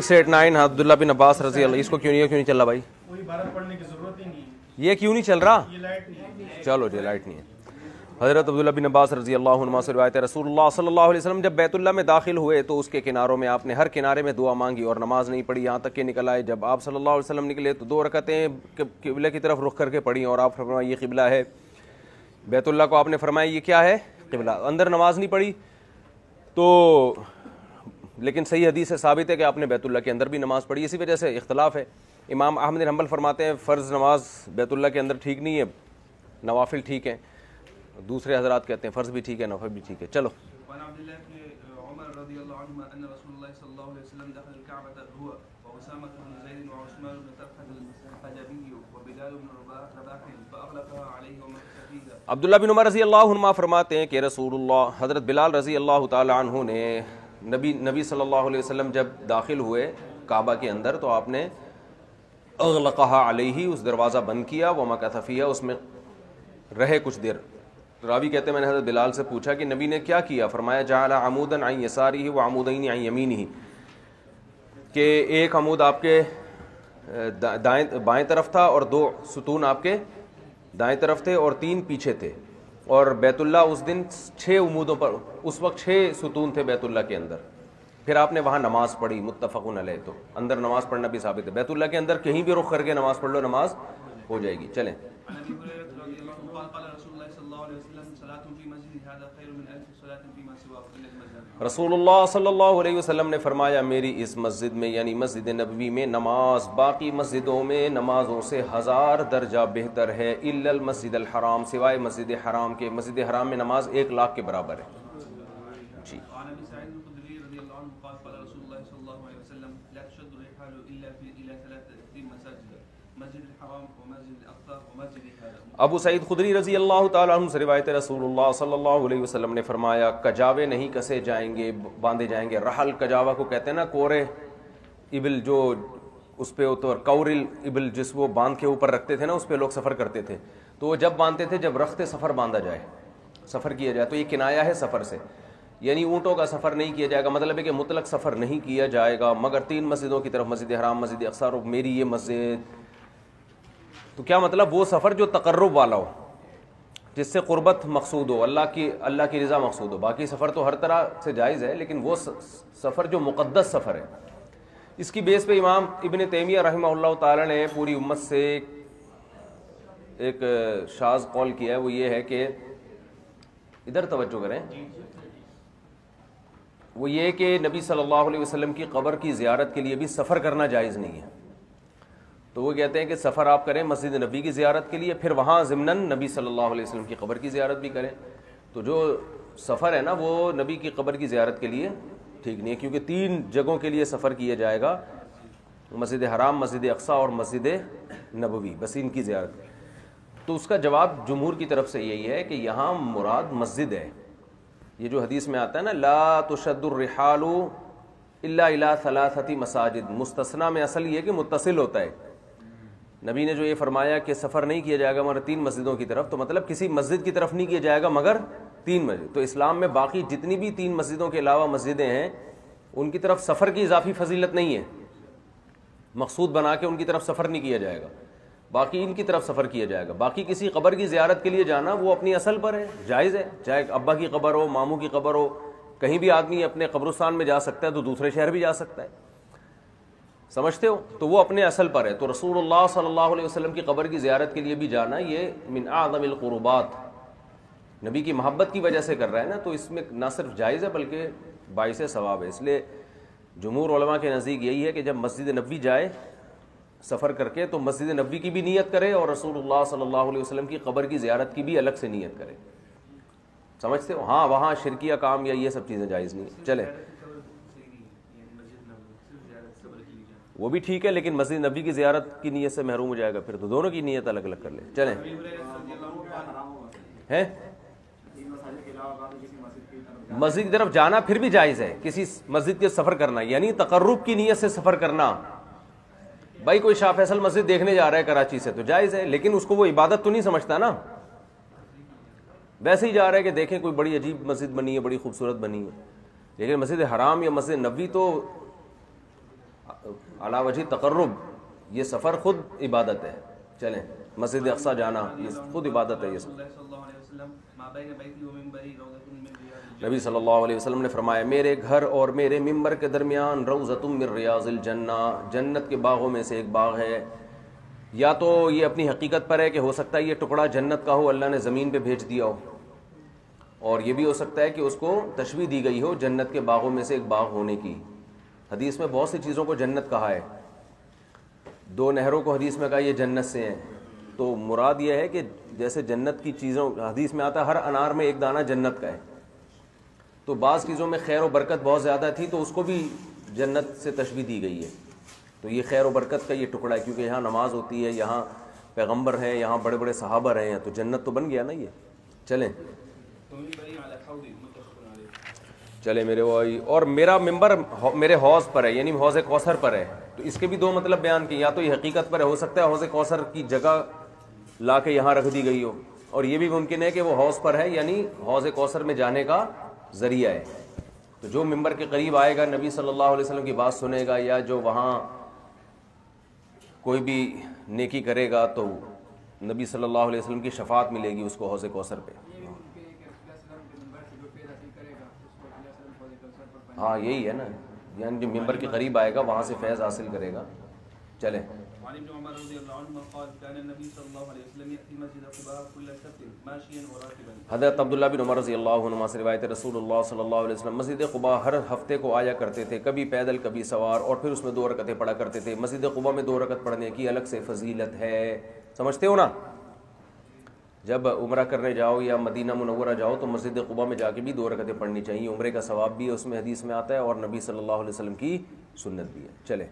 689 عبداللہ بن عباس رضی اللہ. اس کو کیوں نہیں چل رہا بھائی؟ کوئی عبارت پڑھنے کی ضرورت ہی نہیں ہے. یہ کیوں نہیں چل رہا؟ یہ لائٹ نہیں ہے. چلو جی لائٹ نہیں ہے. حضرت عبداللہ بن عباس رضی اللہ عنہ سے روایت ہے رسول اللہ صلی اللہ علیہ وسلم جب بیت اللہ میں داخل ہوئے تو اس کے کناروں میں آپ نے ہر کنارے میں دعا مانگی اور نماز نہیں پڑھی یہاں تک کہ نکل آئے. جب آپ صلی اللہ علیہ وسلم نکلے تو 2 رکعتیں قبلہ کی طرف رخ کر کے پڑھی اور آپ فرمایا یہ قبلہ ہے. بیت اللہ کو آپ نے فرمایا یہ کیا ہے؟ قبلہ. اندر نماز نہیں پڑھی تو لیکن صحیح حدیث سے ثابت ہے کہ آپ نے بیت اللہ کے اندر بھی نماز پڑھی. اسی وجہ سے اختلاف ہے. امام احمد بن حنبل فرماتے ہیں فرض نماز بیت اللہ کے اندر ٹھیک نہیں ہے, نوافل ٹھیک ہیں. دوسرے حضرات کہتے ہیں فرض بھی ٹھیک ہے نوافل بھی ٹھیک ہے. چلو عبداللہ بن عمر رضی اللہ عنہ فرماتے ہیں کہ رسول اللہ حضرت بلال رضی اللہ تعالی عنہ نے نبی صلی اللہ علیہ وسلم جب داخل ہوئے کعبہ کے اندر تو آپ نے اغلقها علیہ اس دروازہ بند کیا ومکث فیہا اس میں رہے کچھ دیر. راوی کہتے ہیں میں نے حضرت بلال سے پوچھا کہ نبی نے کیا کیا؟ فرمایا جعل عمودا عن یسارہ وعمودین عن یمینہ کہ ایک عمود آپ کے بائیں طرف تھا اور 2 ستون آپ کے دائیں طرف تھے اور 3 پیچھے تھے. اور بیت اللہ اس دن 6 عمودوں پر اس وقت 6 ستون تھے بیت اللہ کے اندر. پھر آپ نے وہاں نماز پڑھی متفقن علیہ. تو اندر نماز پڑھنا بھی ثابت ہے. بیت اللہ کے اندر کہیں بھی رخ کر کے نماز پڑھ لو نماز ہو جائے گی. چلیں رسول اللہ صلی اللہ علیہ وسلم نے فرمایا میری اس مسجد میں یعنی مسجد نبوی میں نماز باقی مسجدوں میں نمازوں سے 1000 درجہ بہتر ہے الا المسجد الحرام سوائے مسجد حرام کے. مسجد حرام میں نماز 1 لاکھ کے برابر ہے. جی ابو سعید خدری رضی اللہ تعالیٰ عنہ سے روایت ہے رسول اللہ صلی اللہ علیہ وسلم نے فرمایا کجاوے نہیں کسے جائیں گے باندھے جائیں گے. رحل کجاوا کو کہتے ہیں نا, کورے ابل جو اس پہ ہوتا اور کورل ابل جس وہ باندھ کے اوپر رکھتے تھے نا اس پہ لوگ سفر کرتے تھے. تو وہ جب باندھتے تھے جب رخت سفر باندھا جائے سفر کیا جائے. تو یہ کنایا ہے سفر سے یعنی اونٹوں کا سفر نہیں کیا جائے گا. مطلب ہے کہ مطلق سفر نہیں کیا جائے گا مگر 3 مسجدوں کی طرف مسجد حرام مسجد اقصی اور میری یہ مسجد. تو کیا مطلب وہ سفر جو تقرب والا ہو جس سے قربت مقصود ہو اللہ کی رضا مقصود ہو. باقی سفر تو ہر طرح سے جائز ہے لیکن وہ سفر جو مقدس سفر ہے. اس کی بیس پہ امام ابن تیمیہ رحمہ اللہ تعالی نے پوری امت سے ایک شاذ قول کیا ہے. وہ یہ ہے کہ ادھر توجہ کریں, وہ یہ کہ نبی صلی اللہ علیہ وسلم کی قبر کی زیارت کے لیے بھی سفر کرنا جائز نہیں ہے. تو وہ کہتے ہیں کہ سفر آپ کریں مسجد نبی کی زیارت کے لیے پھر وہاں ضمناً نبی صلی اللہ علیہ وسلم کی قبر کی زیارت بھی کریں. تو جو سفر ہے نا وہ نبی کی قبر کی زیارت کے لیے ٹھیک نہیں ہے کیونکہ 3 جگہوں کے لیے سفر کیا جائے گا, مسجد حرام مسجد اقصی اور مسجد نبوی, بس ان کی زیارت. تو اس کا جواب جمہور کی طرف سے یہی ہے کہ یہاں مراد مسجد ہے. یہ جو حدیث میں آتا ہے نا لا تشد الرحال الا الى 3 مساجد, مستثنا میں اصل یہ کہ متصل ہوتا ہے. نبی نے جو یہ فرمایا کہ سفر نہیں کیا جائے گا مگر 3 مسجدوں کی طرف تو مطلب کسی مسجد کی طرف نہیں کیا جائے گا مگر 3 مسجد. تو اسلام میں باقی جتنی بھی 3 مسجدوں کے علاوہ مسجدیں ہیں ان کی طرف سفر کی اضافی فضیلت نہیں ہے. مقصود بنا کے ان کی طرف سفر نہیں کیا جائے گا, باقی ان کی طرف سفر کیا جائے گا. باقی کسی قبر کی زیارت کے لیے جانا وہ اپنی اصل پر ہے, جائز ہے. چاہے ابا کی قبر ہو ماموں کی قبر ہو, کہیں بھی آدمی اپنے قبرستان میں جا سکتا ہے تو دوسرے شہر بھی جا سکتا ہے, سمجھتے ہو. تو وہ اپنے اصل پر ہے. تو رسول اللہ صلی اللہ علیہ وسلم کی قبر کی زیارت کے لیے بھی جانا یہ من اعظم القربات, نبی کی محبت کی وجہ سے کر رہا ہے نا, تو اس میں نہ صرف جائز ہے بلکہ باعث ثواب ہے. اس لیے جمہور علماء کے نزدیک یہی ہے کہ جب مسجد نبوی جائے سفر کر کے تو مسجد نبوی کی بھی نیت کرے اور رسول اللہ صلی اللہ علیہ وسلم کی قبر کی زیارت کی بھی الگ سے نیت کرے, سمجھتے ہو. ہاں وہاں شرکیہ کام یا یہ سب چیزیں جائز نہیں. چلے وہ بھی ٹھیک ہے لیکن مسجد نبی کی زیارت کی نیت سے محروم ہو جائے گا پھر, تو دونوں کی نیت الگ الگ کر لیں. چلیں ہیں مسجد کی طرف جانا پھر بھی جائز ہے, کسی مسجد کے سفر کرنا یعنی تقرب کی نیت سے سفر کرنا. بھائی کوئی شاہ فیصل مسجد دیکھنے جا رہا ہے کراچی سے تو جائز ہے لیکن اس کو وہ عبادت تو نہیں سمجھتا نا, ویسے ہی جا رہا ہے کہ دیکھیں کوئی بڑی عجیب مسجد بنی ہے بڑی خوبصورت بنی ہے. لیکن مسجد حرام یا مسجد نبوی تو علی وجہ تقرب، یہ سفر خود عبادت ہے. چلیں مسجد اقصیٰ جانا یہ خود عبادت ہے. یہ سب نبی صلی اللہ علیہ وسلم نے فرمایا میرے گھر اور میرے ممبر کے درمیان روضۃ من ریاض الجنہ، جنت کے باغوں میں سے ایک باغ ہے. یا تو یہ اپنی حقیقت پر ہے کہ ہو سکتا ہے یہ ٹکڑا جنت کا ہو، اللہ نے زمین پہ بھیج دیا ہو، اور یہ بھی ہو سکتا ہے کہ اس کو تشبیہ دی گئی ہو جنت کے باغوں میں سے ایک باغ ہونے کی. حدیث میں بہت سی چیزوں کو جنت کہا ہے. 2 نہروں کو حدیث میں کہا یہ جنت سے ہیں، تو مراد یہ ہے کہ جیسے جنت کی چیزوں، حدیث میں آتا ہے ہر انار میں ایک دانہ جنت کا ہے، تو بعض چیزوں میں خیر و برکت بہت زیادہ تھی تو اس کو بھی جنت سے تشبیہ دی گئی ہے. تو یہ خیر و برکت کا یہ ٹکڑا ہے، کیونکہ یہاں نماز ہوتی ہے، یہاں پیغمبر ہیں، یہاں بڑے بڑے صحابہ رہے ہیں، تو جنت تو بن گیا نا یہ. چلیں چلے میرے بھائی، اور میرا ممبر میرے حوض پر ہے، یعنی حوض کوثر پر ہے. تو اس کے بھی 2 مطلب بیان کیے، یا تو یہ حقیقت پر ہے، ہو سکتا ہے حوض کوثر کی جگہ لا کے یہاں رکھ دی گئی ہو، اور یہ بھی ممکن ہے کہ وہ حوض پر ہے، یعنی حوض کوثر میں جانے کا ذریعہ ہے. تو جو ممبر کے قریب آئے گا، نبی صلی اللہ علیہ وسلم کی بات سنے گا، یا جو وہاں کوئی بھی نیکی کرے گا، تو نبی صلی اللہ علیہ وسلم کی شفاعت ملے گی اس کو حوض کوثر پہ. ہاں یہی ہے نا، یعنی جو ممبر کے قریب آئے گا وہاں سے فیض حاصل کرے گا. چلیں حضرت عبداللہ بن عمر رضی اللہ عنہ سے روایت رسول اللہ صلی اللہ علیہ وسلم مسجد قباء ہر ہفتے کو آیا کرتے تھے، کبھی پیدل کبھی سوار، اور پھر اس میں 2 رکعتیں پڑھا کرتے تھے. مسجد قباء میں 2 رکعت پڑھنے کی الگ سے فضیلت ہے، سمجھتے ہو نا. جب عمرہ کرنے جاؤ یا مدینہ منورہ جاؤ تو مسجد قباء میں جا کے بھی 2 رکعتیں پڑھنی چاہیے، عمرے کا ثواب بھی ہے اس میں، حدیث میں آتا ہے، اور نبی صلی اللہ علیہ وسلم کی سنت بھی ہے. چلے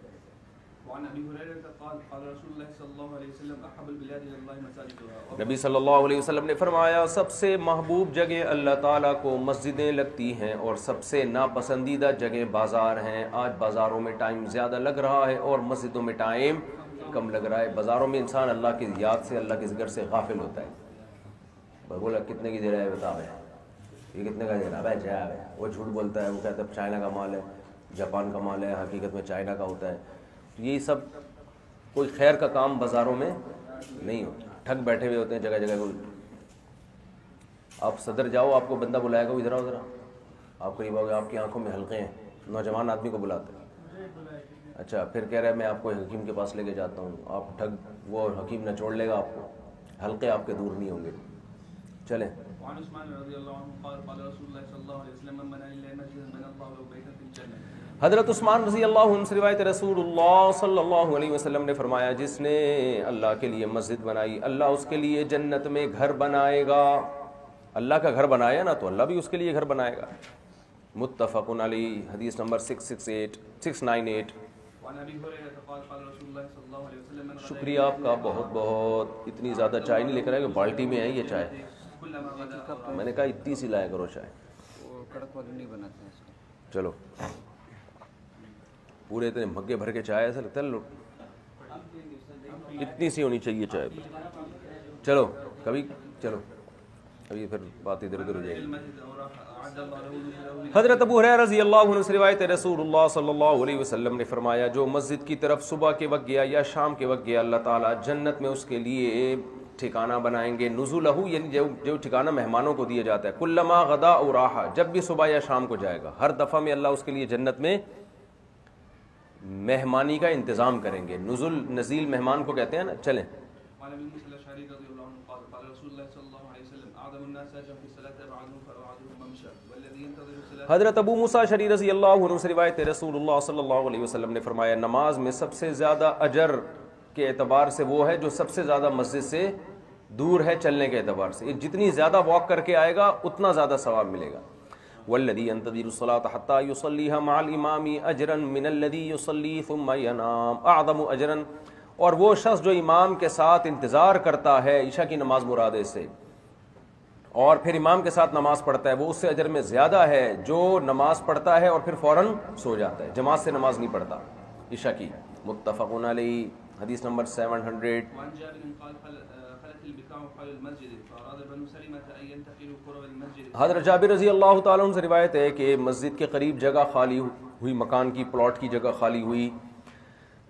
نبی صلی اللہ علیہ وسلم نے فرمایا سب سے محبوب جگہ اللہ تعالیٰ کو مسجدیں لگتی ہیں، اور سب سے ناپسندیدہ جگہ بازار ہیں. آج بازاروں میں ٹائم زیادہ لگ رہا ہے اور مسجدوں میں ٹائم کم لگ رہا ہے. بازاروں میں انسان اللہ کی یاد سے، اللہ کے ذکر سے غافل ہوتا ہے. بولا کتنے کی دے رہا ہے بتا ہے، یہ کتنے کا دے رہا ہے، جا ہے، وہ جھوٹ بولتا ہے، وہ کہتا ہے چائنا کا مال ہے، جاپان کا مال ہے، حقیقت میں چائنا کا ہوتا ہے. یہی سب کوئی خیر کا کام بازاروں میں نہیں ہوتا، ٹھگ بیٹھے ہوئے ہوتے ہیں جگہ جگہ. آپ صدر جاؤ، آپ کو بندہ بلائے گا، ادھر آؤ ذرا، آپ قریب آؤ گے، آپ کی آنکھوں میں حلقے ہیں، نوجوان آدمی کو بلاتے ہیں. اچھا پھر کہہ رہا ہے میں آپ کو حکیم کے پاس لے کے جاتا ہوں، آپ ٹھگ، وہ حکیم نچوڑ لے گا آپ کو، حلقے آپ کے دور نہیں ہوں گے. چلیں حضرت عثمان رضی اللہ عنہ سے روایت رسول اللہ صلی اللہ علیہ وسلم نے فرمایا جس نے اللہ کے لیے مسجد بنائی، اللہ اس کے لیے جنت میں گھر بنائے گا. اللہ کا گھر بنایا نا تو اللہ بھی اس کے لیے گھر بنائے گا. متفق علیہ، حدیث نمبر 698. شکریہ آپ کا بہت بہت. اتنی زیادہ چائے نہیں لے کر آئے کہ بالٹی میں ہے یہ چائے، میں نے کہا اتنی سی لایا کرو چائے. چلو پورے اتنے مگے بھر کے چائے، ایسا لگتا ہے اتنی سی ہونی چاہیے چائے. چلو کبھی، چلو ابھی پھر بات ادھر ادھر ہو جائے گی. حضرت ابو ہریرہ رضی اللہ عنہ سے روایت ہے رسول اللہ صلی اللہ علیہ وسلم نے فرمایا جو مسجد کی طرف صبح کے وقت گیا یا شام کے وقت گیا، اللہ تعالیٰ جنت میں اس کے لیے ٹھکانہ بنائیں گے. نزلہ یعنی جو ٹھکانہ مہمانوں کو دیا جاتا ہے. کلما غدا او راحا، جب بھی صبح یا شام کو جائے گا، ہر دفعہ میں اللہ اس کے لیے جنت میں مہمانی کا انتظام کریں گے. نزل، نزیل مہمان کو کہتے ہیں نا. چلیں حضرت ابو موسیٰ اشعری رضی اللہ عنہ سے روایت ہے رسول اللہ صلی اللہ علیہ وسلم نے فرمایا نماز میں سب سے زیادہ اجر کے اعتبار سے وہ ہے جو سب سے زیادہ مسجد سے دور ہے چلنے کے اعتبار سے. جتنی زیادہ واک کر کے آئے گا اتنا زیادہ ثواب ملے گا. والذی ينتظر الصلاة حتى يصليها مع الامام اجرا من الذي يصلي ثم ينام اعظم اجرا، اور وہ شخص جو امام کے ساتھ انتظار کرتا ہے، عشاء کی نماز مراد سے، اور پھر امام کے ساتھ نماز پڑھتا ہے، وہ اس سے اجر میں زیادہ ہے جو نماز پڑھتا ہے اور پھر فوراً سو جاتا ہے، جماعت سے نماز نہیں پڑھتا عشاء کی. متفق علیہ، حدیث نمبر 700. حضرت جابر رضی اللہ تعالیٰ عنہ سے روایت ہے کہ مسجد کے قریب جگہ خالی ہوئی، مکان کی، پلاٹ کی جگہ خالی ہوئی،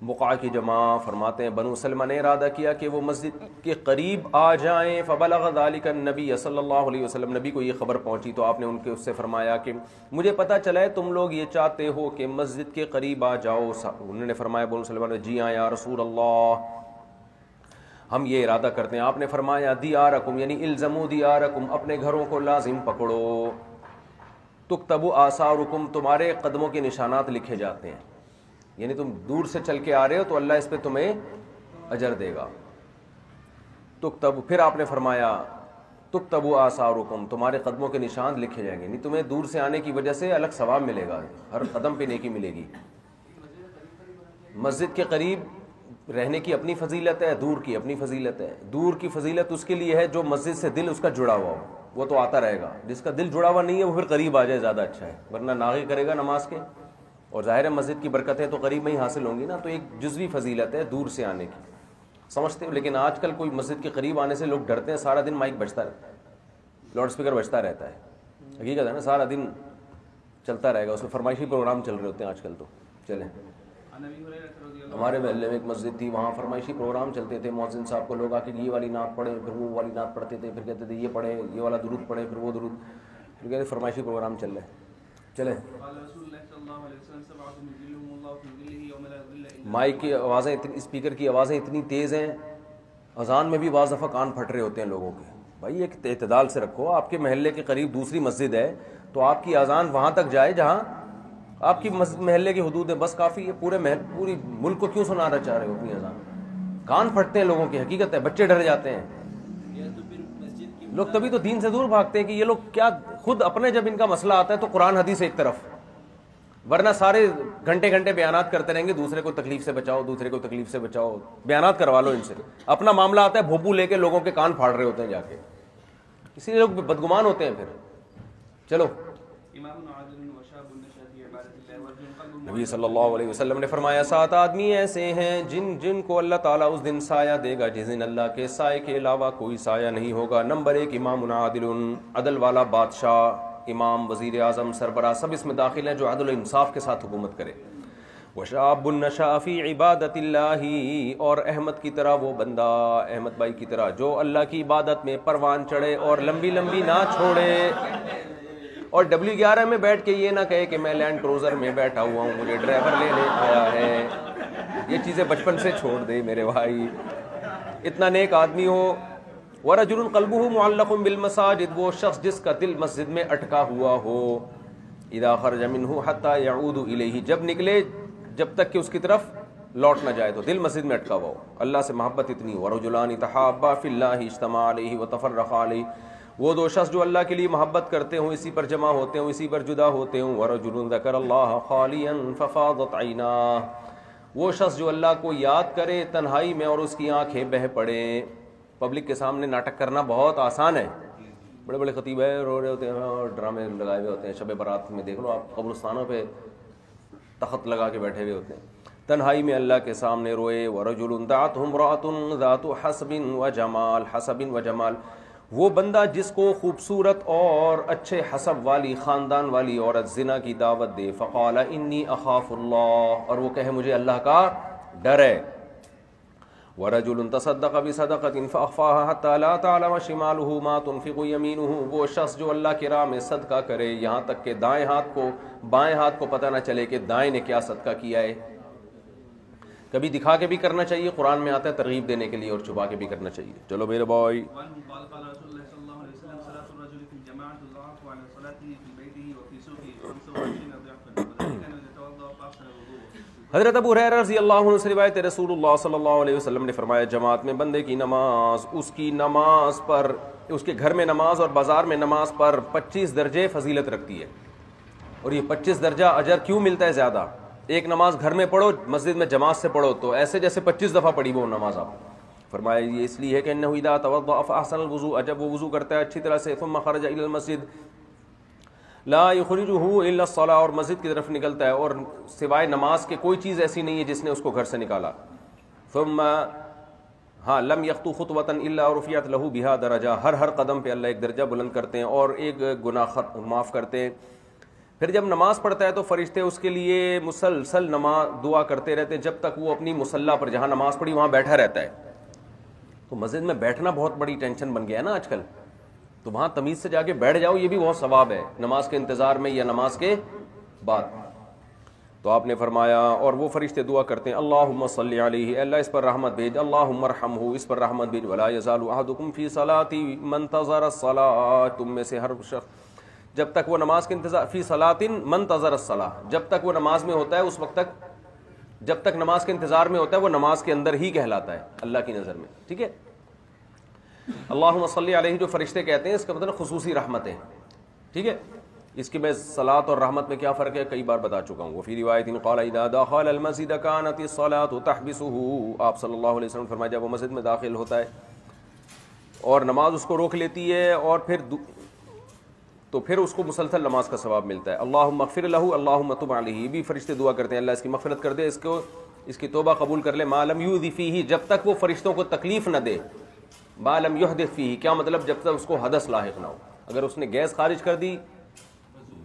بقع کی جمع فرماتے ہیں بنو سلمہ نے ارادہ کیا کہ وہ مسجد کے قریب آ جائیں، فبلغ ذلك النبی صلی اللہ علیہ وسلم، نبی کو یہ خبر پہنچی تو آپ نے ان کے اس سے فرمایا کہ مجھے پتہ چلا ہے تم لوگ یہ چاہتے ہو کہ مسجد کے قریب آ جاؤ۔ انہوں نے فرمایا بنو سلمہ نے جی ہاں یا رسول اللہ، ہم یہ ارادہ کرتے ہیں۔ آپ نے فرمایا دیارکم یعنی الزموا دیارکم، اپنے گھروں کو لازم پکڑو، تکتب آثارکم، تمہارے قدموں کے نشانات لکھے جاتے ہیں، یعنی تم دور سے چل کے آ رہے ہو تو اللہ اس پہ تمہیں اجر دے گا۔ تکتب، پھر آپ نے فرمایا تکتب آثارکم، تمہارے قدموں کے نشان لکھے جائیں گے، یعنی تمہیں دور سے آنے کی وجہ سے الگ ثواب ملے گا، ہر قدم پہ نیکی ملے گی۔ مسجد کے قریب رہنے کی اپنی فضیلت ہے، دور کی اپنی فضیلت ہے۔ دور کی فضیلت اس کے لیے ہے جو مسجد سے دل اس کا جڑا ہوا ہو، وہ تو آتا رہے گا، جس کا دل جڑا ہوا نہیں ہے وہ پھر قریب آ جائے زیادہ اچھا ہے، ورنہ ناغے کرے گا نماز کے، اور ظاہر ہے مسجد کی برکتیں تو قریب میں ہی حاصل ہوں گی نا، تو ایک جزوی فضیلت ہے دور سے آنے کی، سمجھتے ہو؟ لیکن آج کل کوئی مسجد کے قریب آنے سے لوگ ڈرتے ہیں، سارا دن مائک بجتا رہتا ہے، لاؤڈ اسپیکر بجتا رہتا ہے، حقیقت ہے نا، سارا دن چلتا رہے گا، اس میں فرمائشی پروگرام چل رہے ہوتے ہیں آج کل تو۔ چلیں، ہمارے محلے میں ایک مسجد تھی، وہاں فرمائشی پروگرام چلتے تھے، مؤذن صاحب کو لوگ آ کے یہ والی نعت پڑھیں، پھر وہ والی نعت پڑھتے تھے، پھر کہتے تھے یہ پڑھیں، یہ والا درود پڑھیں، پھر وہ درود، پھر کہتے فرمائشی پروگرام چل رہے ہیں۔ چلیں، مائک کی آوازیں اسپیکر کی آوازیں اتنی تیز ہیں، اذان میں بھی بعض دفعہ کان پھٹ رہے ہوتے ہیں لوگوں کے۔ بھائی ایک اعتدال سے رکھو، آپ کے محلے کے قریب دوسری مسجد ہے تو آپ کی اذان وہاں تک جائے جہاں آپ کی محلے کی حدود ہے، بس کافی ہے۔ پورے پوری ملک کو کیوں سنانا چاہ رہے ہو اپنی اذان؟ کان پھٹتے ہیں لوگوں کی، حقیقت ہے، بچے ڈر جاتے ہیں لوگ، تبھی تو دین سے دور بھاگتے ہیں کہ یہ لوگ کیا، خود اپنے جب ان کا مسئلہ آتا ہے تو قرآن حدیث ایک طرف، ورنہ سارے گھنٹے گھنٹے بیانات کرتے رہیں گے، دوسرے کو تکلیف سے بچاؤ، دوسرے کو تکلیف سے بچاؤ، بیانات کروا لو ان سے، اپنا معاملہ آتا ہے بھوپو لے کے لوگوں کے کان پھاڑ رہے ہوتے ہیں جا کے، اسی لیے لوگ بدگمان ہوتے ہیں پھر۔ چلو، نبی صلی اللہ علیہ وسلم نے فرمایا 7 آدمی ایسے ہیں جن کو اللہ تعالیٰ اس دن سایہ دے گا جس دن اللہ کے سائے کے علاوہ کوئی سایہ نہیں ہوگا۔ نمبر 1 امام عادل، عدل والا بادشاہ، امام، وزیر اعظم، سربراہ، سب اس میں داخل ہیں جو عدل و انصاف کے ساتھ حکومت کرے۔ وشاب نشأ فی عبادت اللہ، اور احمد کی طرح وہ بندہ، احمد بھائی کی طرح جو اللہ کی عبادت میں پروان چڑھے اور لمبی لمبی نہ چھوڑے، اور W11 میں بیٹھ کے یہ نہ کہے کہ میں لینڈ کروزر میں بیٹھا ہوا ہوں، مجھے ڈرائیور لینے آیا ہے، یہ چیزیں بچپن سے چھوڑ دے میرے بھائی۔ اتنا نیک آدمی ہو۔ وَرَجُلٌ قَلْبُهُ مُعَلَّقٌ بِالْمَسَاجِدِ، وہ شخص جس کا دل مسجد میں اٹکا ہوا ہو، اِذَا خَرَجَ مِنْهُ حَتَّى يَعُودُ إِلَيْهِ، جب نکلے جب تک کہ اس کی طرف لوٹ نہ جائے، تو دل مسجد میں اٹکا ہوا ہو، اللہ سے محبت اتنی ہو۔ وَرَجُلَانِ تَحَابَّا فِي اللَّهِ اجْتَمَعَا عَلَيْهِ وَتَفَرَّقَا عَلَيْهِ، وہ 2 شخص جو اللہ کے لیے محبت کرتے ہوں، اسی پر جمع ہوتے ہوں، اسی پر جدا ہوتے ہوں۔ وَرَجُلٌ ذَكَرَ اللَّهَ خَالِيًا فَفَاضَتْ عَيْنَاهُ، وہ شخص جو اللہ کو یاد کرے تنہائی میں اور اس کی آنکھیں بہہ پڑیں۔ پبلک کے سامنے ناٹک کرنا بہت آسان ہے، بڑے بڑے خطیب ہے رو رہے ہوتے ہیں اور ڈرامے لگائے ہوئے ہوتے ہیں، شب برات میں دیکھ لو آپ، قبرستانوں پہ تخت لگا کے بیٹھے ہوئے ہوتے ہیں، تنہائی میں اللہ کے سامنے روئے۔ وَرَجُلٌ دَعَتْهُ امْرَأَةٌ ذَاتُ حَسَبٍ وَجَمَالٍ، حسب وجمال، وہ بندہ جس کو خوبصورت اور اچھے حسب والی، خاندان والی عورت زنا کی دعوت دے، فقال انی اخاف اللہ، اور وہ کہے مجھے اللہ کا ڈر ہے۔ ورجل تصدق بصدقة فأخفاها حتى لا تعلم شماله ما تنفق يمينه، وہ شخص جو اللہ کی راہ میں صدقہ کرے یہاں تک کہ دائیں ہاتھ کو پتہ نہ چلے کہ دائیں نے کیا صدقہ کیا ہے۔ کبھی دکھا کے بھی کرنا چاہیے، قرآن میں آتا ہے ترغیب دینے کے لیے، اور چھپا کے بھی کرنا چاہیے۔ چلو میرے بھائی، حضرت ابو ہریرہ رضی اللہ عنہ سے روایت ہے، رسول اللہ صلی اللہ علیہ وسلم نے فرمایا جماعت میں بندے کی نماز اس کی نماز پر، اس کے گھر میں نماز اور بازار میں نماز پر 25 درجے فضیلت رکھتی ہے۔ اور یہ 25 درجہ اجر کیوں ملتا ہے زیادہ؟ ایک نماز گھر میں پڑھو، مسجد میں جماعت سے پڑھو تو ایسے جیسے 25 دفعہ پڑھی وہ نماز آپ۔ فرمایا یہ اس لیے ہے کہ انہ اذا توضأ فاحسن الوضوء، جب وہ وضو کرتا ہے اچھی طرح سے، ثم خرج الى المسجد لا يخرجه الا الصلاة، اور مسجد کی طرف نکلتا ہے اور سوائے نماز کے کوئی چیز ایسی نہیں ہے جس نے اس کو گھر سے نکالا، ثم لم يخطو خطوة الا رفعت له بها درجہ، ہر قدم پہ اللہ ایک درجہ بلند کرتے ہیں اور ایک گناہ معاف کرتے ہیں۔ پھر جب نماز پڑھتا ہے تو فرشتے اس کے لیے مسلسل نماز دعا کرتے رہتے ہیں جب تک وہ اپنی مصلی پر جہاں نماز پڑھی وہاں بیٹھا رہتا ہے. تو مسجد میں بیٹھنا بہت بڑی ٹینشن بن گیا ہے نا آج کل, تو وہاں تمیز سے جا کے بیٹھ جاؤ, یہ بھی بہت ثواب ہے نماز کے انتظار میں یا نماز کے بعد. تو آپ نے فرمایا اور وہ فرشتے دعا کرتے ہیں اللہم صلی علیہ, اللہ اس پر رحمت بھیج, اللہم ارحمہ, اس پر رحمت بھیج, ولا یزال احدکم فی صلاۃ منتظر الصلاۃ, تم میں سے ہر شخص جب تک وہ نماز کے انتظار, فی صلاۃ منتظر الصلاۃ, جب تک وہ نماز میں ہوتا ہے اس وقت تک, جب تک نماز کے انتظار میں ہوتا ہے وہ نماز کے اندر ہی کہلاتا ہے اللہ کی نظر میں. ٹھیک ہے, اللہم صلی علیہ جو فرشتے کہتے ہیں اس کا مطلب خصوصی رحمت ہے. ٹھیک ہے, اس کی میں صلاۃ اور رحمت میں کیا فرق ہے کئی بار بتا چکا ہوں. وفی روایت قال اذا دخل المسجد كانت الصلاۃ تحبسه, آپ صلی اللہ علیہ وسلم فرمایا جب وہ مسجد میں داخل ہوتا ہے اور نماز اس کو روک لیتی ہے اور پھر اس کو مسلسل نماز کا ثواب ملتا ہے. اللہم اغفر له اللہم تب علیہ, بھی فرشتے دعا کرتے ہیں اللہ اس کی مغفرت کر دے, اس کی توبہ قبول کر لے, ما لم یؤذ فیہ, جب تک وہ فرشتوں کو تکلیف نہ دے, ما لم یحدث فیہ کیا مطلب جب تک اس کو حدث لاحق نہ ہو. اگر اس نے گیس خارج کر دی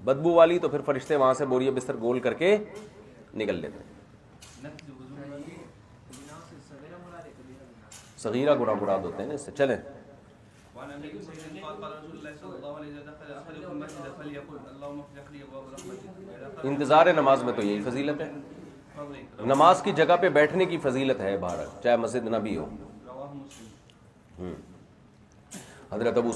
بدبو والی تو پھر فرشتے وہاں سے بوریہ بستر گول کر کے نکل لیتے ہیں. صغیرہ گناہ مراد ہوتے ہیں اس سے. چلیں انتظار نماز میں تو یہی فضیلت ہے, نماز کی جگہ پہ بیٹھنے کی فضیلت ہے باہر چاہے مسجد نہ بھی ہو. حضرت ابو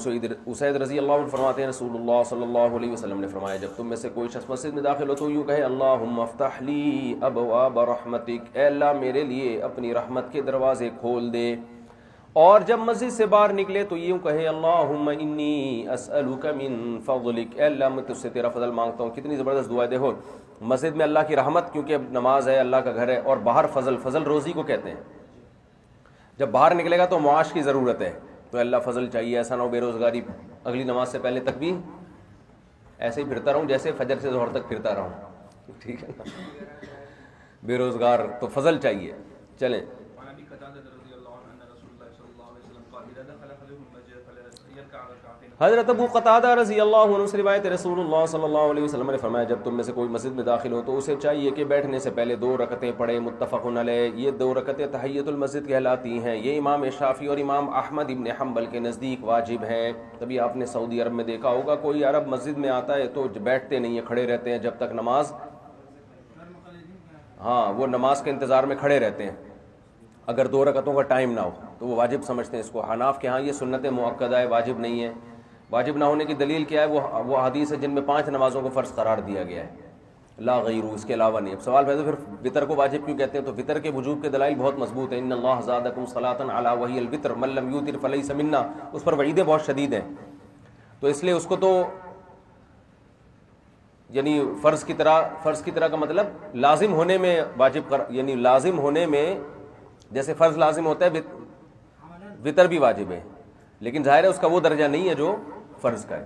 اسید رضی اللہ عنہ فرماتے ہیں رسول اللہ صلی اللہ علیہ وسلم نے فرمایا جب تم میں سے کوئی شخص مسجد میں داخل ہو تو یوں کہے اللہم افتح لی ابواب رحمتک, اے اللہ میرے لیے اپنی رحمت کے دروازے کھول دے. اور جب مسجد سے باہر نکلے تو یوں کہے اللہم انی اسألک من فضلک, اے اللہ میں تجھ سے تیرا فضل مانگتا ہوں. کتنی زبردست دعا ہے. دیکھو مسجد میں اللہ کی رحمت کیونکہ اب نماز ہے اللہ کا گھر ہے, اور باہر فضل, فضل روزی کو کہتے ہیں. جب باہر نکلے گا تو معاش کی ضرورت ہے تو اللہ فضل چاہیے, ایسا نہ ہو بے روزگاری اگلی نماز سے پہلے تک بھی ایسے ہی پھرتا رہوں جیسے فجر سے ظہر تک پھرتا رہوں. ٹھیک ہے نا, بے روزگار تو فضل چاہیے. چلیں حضرت ابو قتادہ رضی اللہ عنہ سے روایت رسول اللہ صلی اللہ علیہ وسلم نے فرمایا جب تم میں سے کوئی مسجد میں داخل ہو تو اسے چاہیے کہ بیٹھنے سے پہلے 2 رکعتیں پڑھے. متفق علیہ, یہ 2 رکعتیں تحیۃ المسجد کہلاتی ہیں. یہ امام شافعی اور امام احمد ابن حنبل کے نزدیک واجب ہے. تبھی آپ نے سعودی عرب میں دیکھا ہوگا کوئی عرب مسجد میں آتا ہے تو بیٹھتے نہیں ہیں, کھڑے رہتے ہیں جب تک نماز, ہاں وہ نماز کے انتظار میں کھڑے رہتے ہیں اگر 2 رکعتوں کا ٹائم نہ ہو تو وہ واجب سمجھتے ہیں اس کو. حناف کے ہاں یہ سنت مؤکدہ ہے, واجب نہیں ہے. واجب نہ ہونے کی دلیل کیا ہے, وہ حدیث ہے جن میں 5 نمازوں کو فرض قرار دیا گیا ہے, لا غیر, اس کے علاوہ نہیں. اب سوال پیدا پھر وطر کو واجب کیوں کہتے ہیں, تو وطر کے وجوب کے دلائل بہت مضبوط ہیں. ان اللہ زادکم صلاۃ علی وہی الوتر من لم یوتر فلیس منا, اس پر وعیدیں بہت شدید ہیں. تو اس لیے اس کو تو یعنی فرض کی طرح کا مطلب لازم ہونے میں واجب یعنی لازم ہونے میں جیسے فرض لازم ہوتا ہے وطر بھی واجب ہے, لیکن ظاہر ہے اس کا وہ درجہ نہیں ہے جو فرض کا ہے.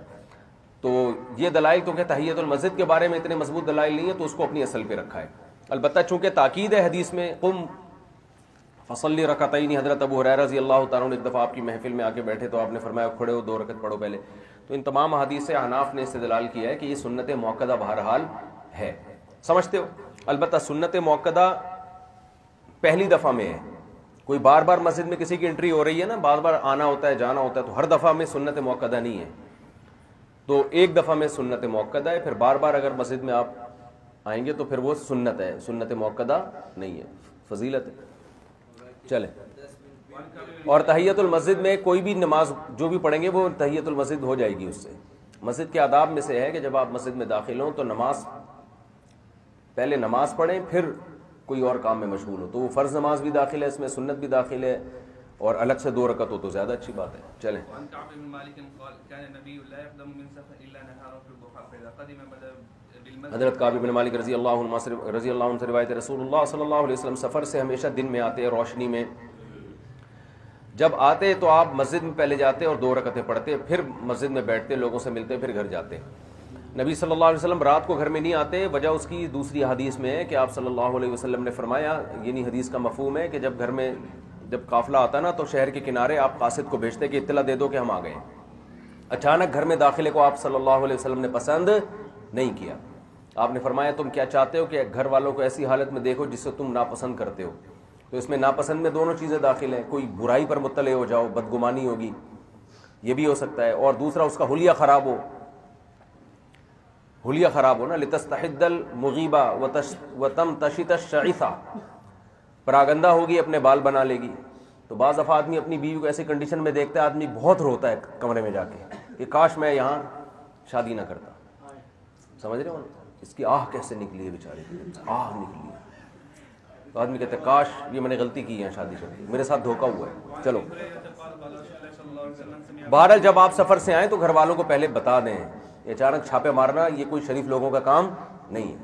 تو یہ دلائل تو کہ تحیۃ المسجد کے بارے میں اتنے مضبوط دلائل نہیں ہے تو اس کو اپنی اصل پہ رکھا ہے. البتہ چونکہ تاکید ہے حدیث میں قم فصلی رکعتین, حضرت ابو ہریرہ رضی اللہ تعالیٰ عنہ ایک دفعہ آپ کی محفل میں آ کے بیٹھے تو آپ نے فرمایا کھڑے ہو 2 رکعت پڑھو پہلے. تو ان تمام حدیث سے حناف نے استدلال کیا ہے کہ یہ سنت مؤکدہ بہرحال ہے. سمجھتے ہو. البتہ سنت مؤکدہ پہلی دفعہ میں ہے, کوئی بار بار مسجد میں کسی کی انٹری ہو رہی ہے نا, بار بار آنا ہوتا ہے جانا ہوتا ہے, تو ہر دفعہ میں سنت مؤکدہ نہیں ہے. تو ایک دفعہ میں سنت مؤکدہ ہے, پھر بار بار اگر مسجد میں آپ آئیں گے تو پھر وہ سنت ہے, سنت مؤکدہ نہیں ہے, فضیلت ہے. چلیں, اور تحیۃ المسجد میں کوئی بھی نماز جو بھی پڑھیں گے وہ تحیۃ المسجد ہو جائے گی اس سے. مسجد کے آداب میں سے ہے کہ جب آپ مسجد میں داخل ہوں تو پہلے نماز پڑھیں پھر کوئی اور کام میں مشغول ہو. تو وہ فرض نماز بھی داخل ہے اس میں, سنت بھی داخل ہے, اور الگ سے 2 رکعت ہو تو زیادہ اچھی بات ہے. چلیں حضرت کعب بن مالک رضی اللہ عنہ سے روایت رسول اللہ صلی اللہ علیہ وسلم سفر سے ہمیشہ دن میں آتے ہیں روشنی میں. جب آتے تو آپ مسجد میں پہلے جاتے اور 2 رکعتیں پڑھتے, پھر مسجد میں بیٹھتے, لوگوں سے ملتے, پھر گھر جاتے. نبی صلی اللہ علیہ وسلم رات کو گھر میں نہیں آتے. وجہ اس کی دوسری حدیث میں ہے کہ آپ صلی اللہ علیہ وسلم نے فرمایا, یعنی حدیث کا مفہوم ہے کہ جب قافلہ آتا نا تو شہر کے کنارے آپ قاصد کو بھیجتے کہ اطلاع دے دو کہ ہم آ گئے. اچانک گھر میں داخلے کو آپ صلی اللہ علیہ وسلم نے پسند نہیں کیا. آپ نے فرمایا تم کیا چاہتے ہو کہ گھر والوں کو ایسی حالت میں دیکھو جس سے تم ناپسند کرتے ہو. تو اس میں ناپسند میں دونوں چیزیں داخل ہیں. کوئی برائی پر مطلع ہو جاؤ, بدگمانی ہوگی, یہ بھی ہو سکتا ہے, اور دوسرا اس کا حلیہ خراب ہو. حلیہ خراب ہو نا, لتستحد المغیبہ وتمتشط الشعثہ, پراگندہ ہوگی اپنے بال بنا لے گی. تو بعض دفعہ آدمی اپنی بیوی کو ایسی کنڈیشن میں دیکھتا ہے, آدمی بہت روتا ہے کمرے میں جا کے کہ کاش میں یہاں شادی نہ کرتا. سمجھ رہے ہو, اس کی آہ کیسے نکلی ہے بیچارے کی, آہ نکلی ہے. تو آدمی کہتے ہیں کاش یہ میں نے غلطی کی ہے شادی کر کے, میرے ساتھ دھوکہ ہوا ہے. چلو بہرحال جب آپ سفر سے آئیں تو گھر والوں کو پہلے بتا دیں. اچانک چھاپے مارنا یہ کوئی شریف لوگوں کا کام نہیں ہے.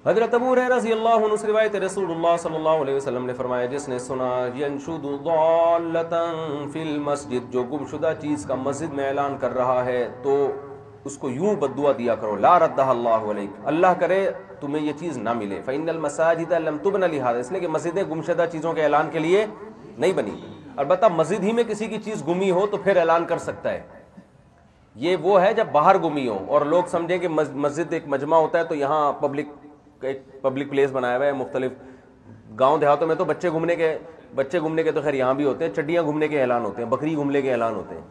حضرت ابو ہریرہ رضی اللہ عنہ سے روایت, رسول اللہ صلی اللہ علیہ وسلم نے فرمایا جس نے سنا ینشد ضالۃ فی المسجد, جو گمشدہ چیز کا مسجد میں اعلان کر رہا ہے تو اس کو یوں بددعا دیا کرو, لا ردہ اللہ علیک, اللہ کرے تمہیں یہ چیز نہ ملے. فإن المساجد لم تبن لہذا, اس لیے کہ مسجدیں گمشدہ چیزوں کے اعلان کے لیے نہیں بنی. البتہ مسجد ہی میں کسی کی چیز گمی ہو تو پھر اعلان کر سکتا ہے. یہ وہ ہے جب باہر گمی ہو اور لوگ سمجھیں کہ مسجد ایک مجمع ہوتا ہے تو یہاں ایک پبلک پلیس بنایا ہوا ہے. مختلف گاؤں دیہاتوں میں تو بچے گھومنے کے تو خیر یہاں بھی ہوتے ہیں, چڈیاں گھومنے کے اعلان ہوتے ہیں, بکری گھومنے کے اعلان ہوتے ہیں.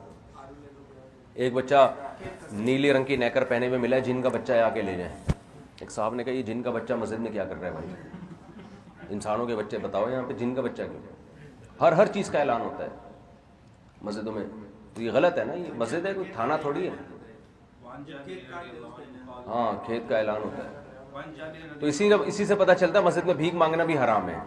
ایک بچہ نیلی رنگ کی نیکر پہنے ہوئے ملا ہے, جن کا بچہ ہے آ کے لے جائیں. ایک صاحب نے کہا یہ جن کا بچہ مسجد میں کیا کر رہا ہے بھائی, انسانوں کے بچے بتاؤ یہاں پہ جن کا بچہ کیوں. ہر چیز کا اعلان ہوتا ہے مسجدوں میں, تو یہ غلط ہے نا. یہ مسجد ہے, کوئی تھانہ تھوڑی ہے. ہاں کھیت کا اعلان ہوتا ہے. تو اسی سے پتہ چلتا ہے مسجد میں بھیک مانگنا بھی حرام ہے,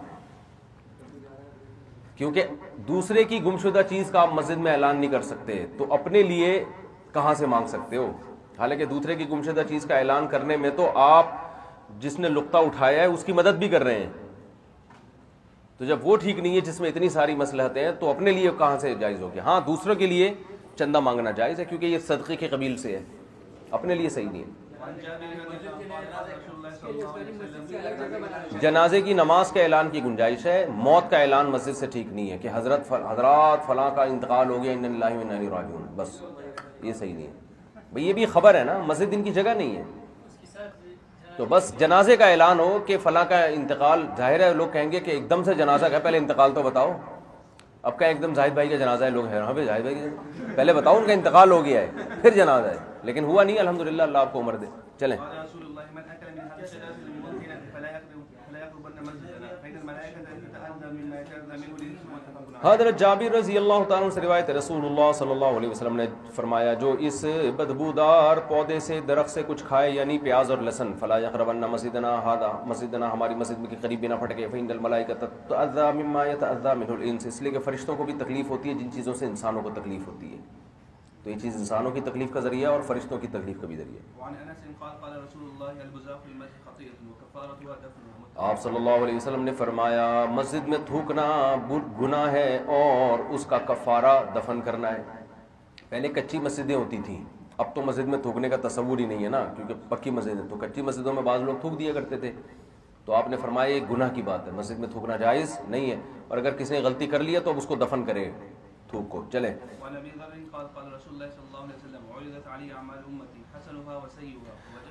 کیونکہ دوسرے کی گمشدہ چیز کا آپ مسجد میں اعلان نہیں کر سکتے تو اپنے لیے کہاں سے مانگ سکتے ہو. حالانکہ دوسرے کی گمشدہ چیز کا اعلان کرنے میں تو آپ جس نے لقطہ اٹھایا ہے اس کی مدد بھی کر رہے ہیں. تو جب وہ ٹھیک نہیں ہے جس میں اتنی ساری مصلحتیں ہیں تو اپنے لیے کہاں سے جائز ہو گیا. ہاں دوسروں کے لیے چندہ مانگنا جائز ہے کیونکہ یہ صدقے کے قبیل سے ہے, اپنے لیے صحیح نہیں ہے. جنازے کی نماز کے اعلان کی گنجائش ہے, موت کا اعلان مسجد سے ٹھیک نہیں ہے کہ حضرات فلاں کا انتقال ہو گیا, انا للہ و انا الیہ راجعون, بس یہ صحیح نہیں ہے بھئی. یہ بھی خبر ہے نا, مسجد ان کی جگہ نہیں ہے. تو بس جنازے کا اعلان ہو کہ فلاں کا انتقال, ظاہر ہے لوگ کہیں گے کہ ایک دم سے جنازہ کا پہلے انتقال تو بتاؤ. اب کیا ایک دم زاہد بھائی کا جنازہ ہے, لوگ حیران بھائی زاہد بھائی کا پہلے بتاؤ ان کا انتقال ہو گیا ہے پھر جنازہ ہے, لیکن ہوا نہیں الحمدللہ, اللہ آپ کو عمر دے. چلیں حضرت جابر رضی اللہ تعالیٰ عنہ سے روایت ہے, رسول اللہ صلی اللہ علیہ وسلم نے فرمایا جو اس بدبودار پودے سے درخت سے کچھ کھائے یعنی پیاز اور لہسن, فلا یقربن مسجدنا ہذا, مسجدنا ہماری مسجد میں کے قریب بھی نہ پھٹکے. فإن الملائکۃ تتأذى مما يتأذى منه الانس, اس لیے کہ فرشتوں کو بھی تکلیف ہوتی ہے جن چیزوں سے انسانوں کو تکلیف ہوتی ہے. تو یہ چیز انسانوں کی تکلیف کا ذریعہ اور فرشتوں کی تکلیف کا بھی ذریعہ. آپ صلی اللہ علیہ وسلم نے فرمایا مسجد میں تھوکنا گناہ ہے اور اس کا کفارہ دفن کرنا ہے. پہلے کچی مسجدیں ہوتی تھیں, اب تو مسجد میں تھوکنے کا تصور ہی نہیں ہے نا, کیونکہ پکی مسجد ہے. تو کچی مسجدوں میں بعض لوگ تھوک دیا کرتے تھے, تو آپ نے فرمایا یہ گناہ کی بات ہے, مسجد میں تھوکنا جائز نہیں ہے. اور اگر کسی نے غلطی کر لیا تو اب اس کو دفن کرے تھوک کو. چلیں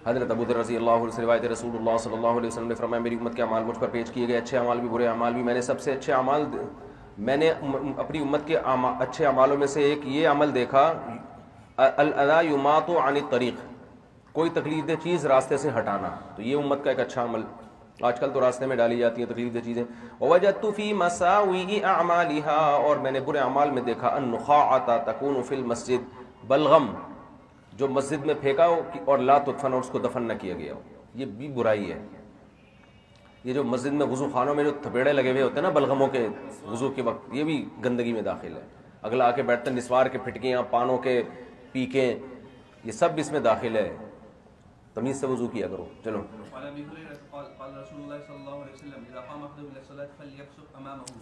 حضرت ابو ذر رضی اللہ عنہ سے روایت رسول اللہ صلی اللہ علیہ وسلم نے فرمایا میری امت کے اعمال مجھ پر پیش کیے گئے, اچھے اعمال بھی برے اعمال بھی. میں نے سب سے اچھے اعمال, میں نے اپنی امت کے اچھے اعمالوں میں سے ایک یہ عمل دیکھا, الاذى یماط عن الطریق, کوئی تکلیف دہ چیز راستے سے ہٹانا. تو یہ امت کا ایک اچھا عمل. آج کل تو راستے میں ڈالی جاتی ہیں تکلیف دہ چیزیں. ووجدت فی مساوی اعمالها, اور میں نے برے اعمال میں دیکھا النخاعۃ تکون فی المسجد, بلغم جو مسجد میں پھینکا ہو اور لا تدفن, اور اس کو دفن نہ کیا گیا ہو. یہ بھی برائی ہے. یہ جو مسجد میں وضو خانوں میں جو تھپیڑے لگے ہوئے ہوتے ہیں نا بلغموں کے وضو کے وقت, یہ بھی گندگی میں داخل ہے. اگلا آ کے بیٹھتے ہیں, نسوار کے پھٹکیاں, پانوں کے پیکیں, یہ سب اس میں داخل ہے. تمیز سے وضو کیا کرو. چلو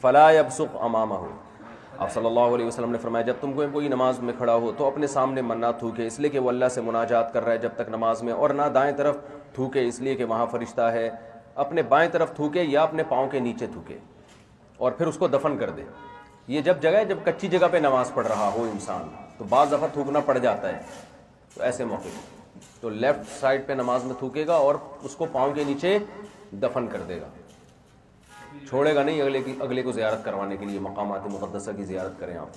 فلا یبصق امامہ, آپ صلی اللہ علیہ وسلم نے فرمایا جب تم کوئی نماز میں کھڑا ہو تو اپنے سامنے من نہ تھوکے, اس لیے کہ وہ اللہ سے مناجات کر رہا ہے جب تک نماز میں, اور نہ دائیں طرف تھوکے اس لیے کہ وہاں فرشتہ ہے. اپنے بائیں طرف تھوکے یا اپنے پاؤں کے نیچے تھوکے اور پھر اس کو دفن کر دے. یہ جب جگہ جب کچی جگہ پہ نماز پڑھ رہا ہو انسان تو بعض دفعہ تھوکنا پڑ جاتا ہے، تو ایسے موقع تو لیفٹ سائڈ پہ نماز میں تھوکے گا اور اس کو پاؤں کے نیچے دفن کر دے گا، چھوڑے گا نہیں اگلے کو زیارت کروانے کے لیے۔ مقامات مقدسہ کی زیارت کریں آپ۔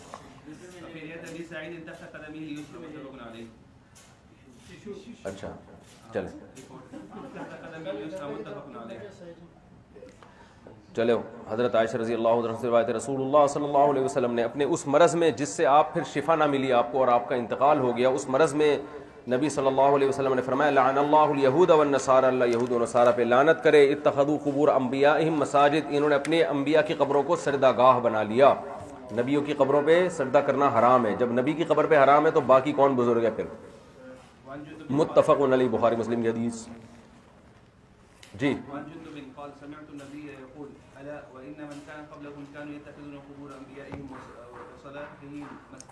اچھا چلیں چلو، حضرت عائشہ رضی اللہ عنہ سے روایت ہے، رسول اللہ صلی اللہ علیہ وسلم نے اپنے اس مرض میں جس سے آپ پھر شفا نہ ملی آپ کو اور آپ کا انتقال ہو گیا، اس مرض میں نبی صلی اللہ علیہ وسلم نے فرمایا لعن اللہ الیہود والنصارى، اللہ یہود و نصارہ پہ لعنت کرے، اتخذوا قبور انبیائہم مساجد، انہوں نے اپنے انبیاء کی قبروں کو سجدہ گاہ بنا لیا۔ نبیوں کی قبروں پہ سجدہ کرنا حرام ہے، جب نبی کی قبر پہ حرام ہے تو باقی کون بزرگ ہے پھر؟ متفق علیہ، بخاری مسلم کی حدیث۔ جی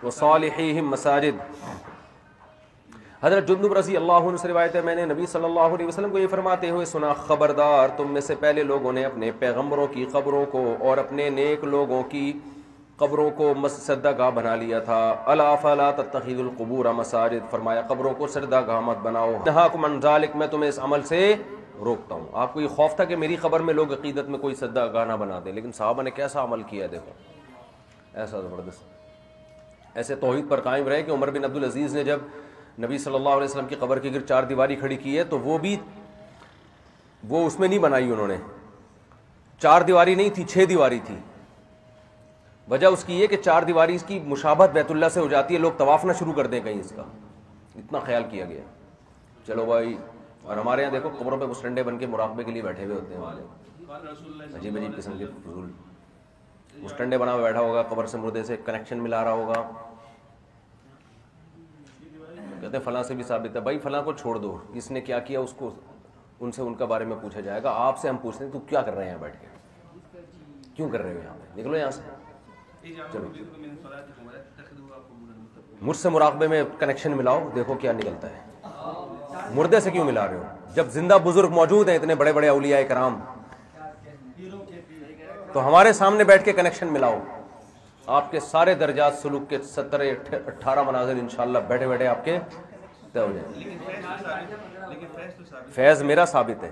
وصالحیہم مساجد، حضرت جندب رضی اللہ عنہ سے روایت ہے، میں نے نبی صلی اللہ علیہ وسلم کو یہ فرماتے ہوئے سنا، خبردار تم میں سے پہلے لوگوں نے اپنے پیغمبروں کی قبروں کو اور اپنے نیک لوگوں کی قبروں کو سجدہ گاہ بنا لیا تھا، الا فلا تتخذوا القبور مساجد، فرمایا قبروں کو سجدہ گاہ مت بناؤ، نہاکم عن ذلک، میں تمہیں اس عمل سے روکتا ہوں۔ آپ کو یہ خوف تھا کہ میری قبر میں لوگ عقیدت میں کوئی سجدہ گاہ نہ بنا دیں، لیکن صحابہ نے کیسا عمل کیا، دیکھو ایسا زبردست، ایسے توحید پر قائم رہے کہ عمر بن عبدالعزیز نے جب نبی صلی اللہ علیہ وسلم کی قبر کے گرد چار دیواری کھڑی کی ہے تو وہ اس میں نہیں بنائی انہوں نے، چار دیواری نہیں تھی، 6 دیواری تھی۔ وجہ اس کی یہ کہ چار دیواری اس کی مشابہت بیت اللہ سے ہو جاتی ہے، لوگ طواف نہ شروع کر دیں کہیں، اس کا اتنا خیال کیا گیا۔ چلو بھائی، اور ہمارے یہاں دیکھو قبروں پہ مسٹنڈے بن کے مراقبے کے لیے بیٹھے ہوئے ہوتے ہیں، والے عجیب عجیب قسم کے فضول مسٹنڈے بنا ہوا بیٹھا ہوگا، قبر سے مردے سے کنیکشن ملا رہا ہوگا، کہتے ہیں فلاں سے بھی ثابت ہے، بھائی فلاں کو چھوڑ دو، اس نے کیا کیا اس کو ان سے ان کا بارے میں پوچھا جائے گا، آپ سے ہم پوچھتے ہیں تو کیا کر رہے ہیں یہاں بیٹھ کے، کیوں کر رہے ہو یہاں پہ، نکلو یہاں سے۔ چلو مجھ سے مراقبے میں کنیکشن ملاؤ، دیکھو کیا نکلتا ہے، مردے سے کیوں ملا رہے ہو؟ جب زندہ بزرگ موجود ہیں اتنے بڑے بڑے اولیاء کرام، تو ہمارے سامنے بیٹھ کے کنیکشن ملاؤ، آپ کے سارے درجات سلوک کے 17-18 مناظر انشاءاللہ بیٹھے بیٹھے آپ کے طے ہو جائیں۔ فیض میرا ثابت ہے،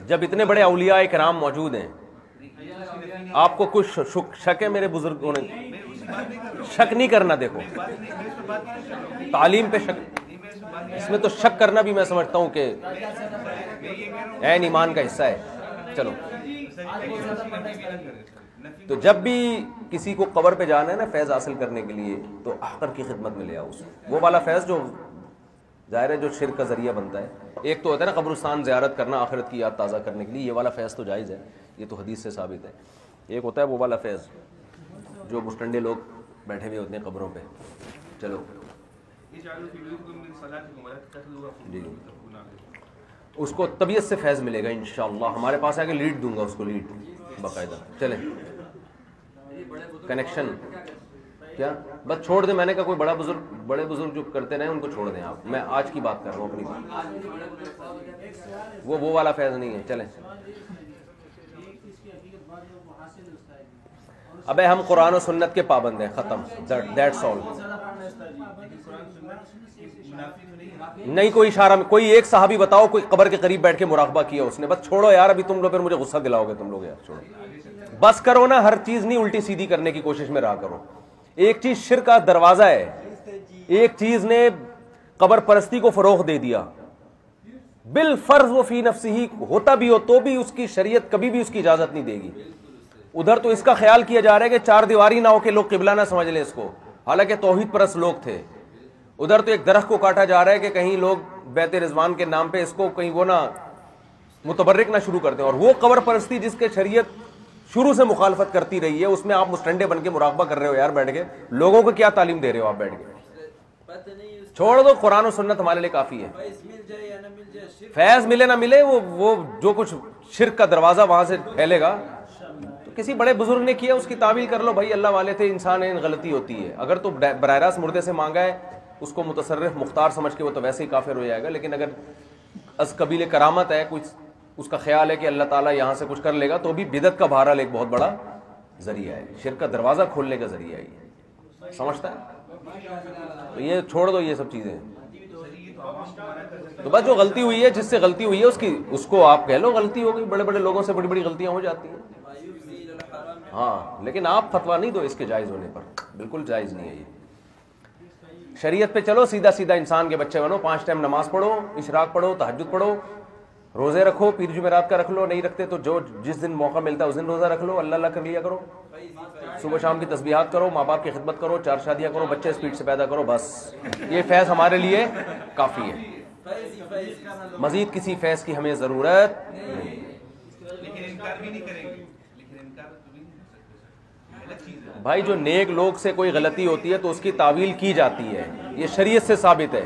جب اتنے بڑے اولیاء کرام موجود ہیں، آپ کو کچھ شک ہے میرے بزرگوں نے؟ شک نہیں کرنا، دیکھو تعلیم پہ شک، اس میں تو شک کرنا بھی میں سمجھتا ہوں کہ عین ایمان کا حصہ ہے۔ چلو، تو جب بھی کسی کو قبر پہ جانا ہے نا فیض حاصل کرنے کے لیے، تو احقر کی خدمت میں لے آؤ، وہ والا فیض جو ظاہر ہے جو شرک کا ذریعہ بنتا ہے۔ ایک تو ہوتا ہے نا قبرستان زیارت کرنا آخرت کی یاد تازہ کرنے کے لیے، یہ والا فیض تو جائز ہے، یہ تو حدیث سے ثابت ہے۔ ایک ہوتا ہے وہ والا فیض جو مسٹنڈے لوگ بیٹھے ہوئے ہوتے ہیں قبروں پہ۔ چلو جی، اس کو طبیعت سے فیض ملے گا انشاءاللہ، ہمارے پاس آ کے لیڈ دوں گا اس کو، لیڈ باقاعدہ۔ چلیں کنیکشن کیا بس چھوڑ دیں، میں نے کہا کوئی بڑے بزرگ جو کرتے رہے ان کو چھوڑ دیں آپ، میں آج کی بات کر رہا ہوں اپنی بات، وہ والا فیض نہیں ہے۔ چلیں ابے ہم قرآن و سنت کے پابند ہیں، ختم، دیٹس آل۔ نہیں کوئی اشارہ میں، کوئی ایک صحابی بتاؤ کوئی قبر کے قریب بیٹھ کے مراقبہ کیا اس نے، بس چھوڑو یار، ابھی تم لوگ پھر مجھے غصہ دلاؤ گے تم لوگ، یار چھوڑو بس کرو نا، ہر چیز نہیں الٹی سیدھی کرنے کی کوشش میں رہا کرو۔ ایک چیز شرک کا دروازہ ہے، ایک چیز نے قبر پرستی کو فروغ دے دیا، بالفرض وہ فی نفسہ ہوتا بھی ہو تو بھی اس کی شریعت کبھی بھی اس کی اجازت نہیں دے گی۔ ادھر تو اس کا خیال کیا جا رہا ہے کہ چار دیواری نہ ہو کہ لوگ قبلہ نہ سمجھ لیں اس کو، حالانکہ توحید پرست لوگ تھے۔ ادھر تو ایک درخت کو کاٹا جا رہا ہے کہ کہیں لوگ بیت رضوان کے نام پہ اس کو کہیں وہ نہ متبرک نہ شروع کر دیں، اور وہ قبر پرستی جس کے شریعت شروع سے مخالفت کرتی رہی ہے، اس میں آپ مسٹنڈے بن کے مراقبہ کر رہے ہو یار بیٹھ کے، لوگوں کو کیا تعلیم دے رہے ہو آپ بیٹھ کے؟ چھوڑ دو، قرآن و سنت ہمارے لیے کافی ہے۔ فیض ملے نہ ملے، وہ جو کچھ شرک کا دروازہ وہاں سے پھیلے گا، تو کسی بڑے بزرگ نے کیا اس کی تعویل کر لو، بھائی اللہ والے تھے، انسان ہے، غلطی ہوتی ہے۔ اگر تو براہ راست مردے سے مانگا ہے، اس کو متصرف مختار سمجھ کے وہ تو ویسے ہی کافر ہو جائے گا، لیکن اگر از قبیل کرامت ہے، کچھ اس کا خیال ہے کہ اللہ تعالیٰ یہاں سے کچھ کر لے گا، تو بھی بدعت کا بہرحال ایک بہت بڑا ذریعہ ہے, شرک کا دروازہ کھولنے کا ذریعہ ہے یہ, سمجھتا ہے؟ تو یہ چھوڑ دو یہ سب چیزیں. تو بس جو غلطی ہوئی ہے, جس سے غلطی ہوئی ہے اس کو آپ کہہ لو غلطی ہو گئی. بڑے بڑے لوگوں سے بڑی بڑی غلطیاں ہو جاتی ہیں. ہاں لیکن آپ فتویٰ نہیں دو اس کے جائز ہونے پر, بالکل جائز نہیں ہے یہ. شریعت پہ چلو, سیدھا سیدھا انسان کے بچے بنو, 5 ٹائم نماز پڑھو, اشراق پڑھو, تہجد پڑھو, روزے رکھو, پیر جمعرات کا رکھ لو, نہیں رکھتے تو جو جس دن موقع ملتا ہے اس دن روزہ رکھ لو, اللہ اللہ کر لیا کرو, صبح شام کی تسبیحات کرو, ماں باپ کی خدمت کرو, 4 شادیاں کرو, بچے اسپیڈ سے پیدا کرو, بس یہ فیض ہمارے لیے کافی ہے. مزید کسی فیض کی ہمیں ضرورت نہیں. بھائی جو نیک لوگ سے کوئی غلطی ہوتی ہے تو اس کی تعویل کی جاتی ہے, یہ شریعت سے ثابت ہے.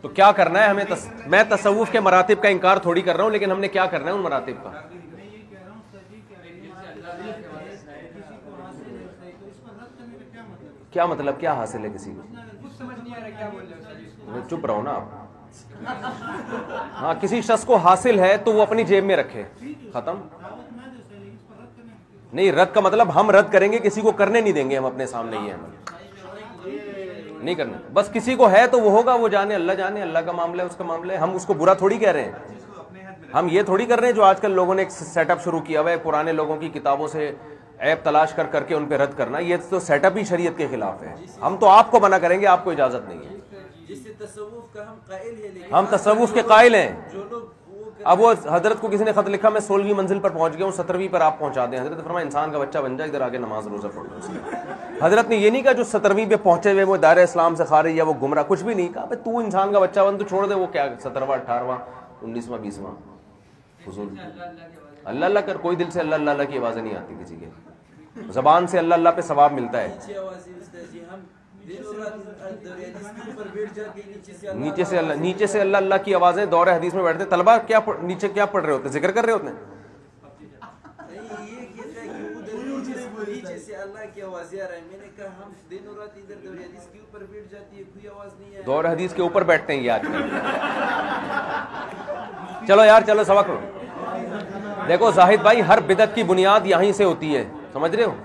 تو کیا کرنا ہے ہمیں میں تصوف کے مراتب کا انکار تھوڑی کر رہا ہوں, لیکن ہم نے کیا کرنا ہے ان مراتب کا. کیا مطلب, کیا حاصل ہے کسی کو؟ چپ رہو نا آپ. ہاں کسی شخص کو حاصل ہے تو وہ اپنی جیب میں رکھے, ختم. نہیں, رد کا مطلب ہم رد کریں گے, کسی کو کرنے نہیں دیں گے ہم اپنے سامنے, یہ نہیں کرنا. بس کسی کو ہے تو وہ ہوگا, وہ جانے, اللہ جانے, اللہ کا معاملہ ہے, اس کا معاملہ ہے. ہم اس کو برا تھوڑی کہہ رہے ہیں, ہم یہ تھوڑی کر رہے ہیں جو آج کل لوگوں نے ایک سیٹ اپ شروع کیا ہوا ہے, پرانے لوگوں کی کتابوں سے عیب تلاش کر کر کے ان پہ رد کرنا. یہ تو سیٹ اپ ہی شریعت کے خلاف ہے. ہم تو آپ کو منع کریں گے, آپ کو اجازت نہیں ہے. ہم تصوف کے قائل ہیں. اب وہ حضرت کو کسی نے خط لکھا, میں 16ویں منزل پر پہنچ گیا ہوں, 17ویں پر آپ پہنچا دیں. حضرت فرمایا انسان کا بچہ بن جائے, ادھر آگے نماز روزہ پڑھو. حضرت نے یہ نہیں کہا جو 17ویں پہ پہنچے ہوئے وہ دائرہ اسلام سے خارج یا وہ گمراہ, کچھ بھی نہیں کہا. تو انسان کا بچہ بن تو چھوڑ دے, وہ کیا 17واں 18واں 19واں 20واں حضور. اللہ اللہ کر, کوئی دل سے اللہ اللہ کی آوازیں نہیں آتی کسی کے, زبان سے اللہ اللہ پہ ثواب ملتا ہے. نیچے سے اللہ اللہ کی آوازیں دور حدیث میں بیٹھتے. طلبہ کیا نیچے کیا پڑھ رہے ہوتے, ذکر کر رہے ہوتے ہیں. دور حدیث کے اوپر بیٹھتے ہیں یہ آج کل. چلو یار چلو سبق ہو. دیکھو زاہد بھائی, ہر بدعت کی بنیاد یہیں سے ہوتی ہے, سمجھ رہے ہو.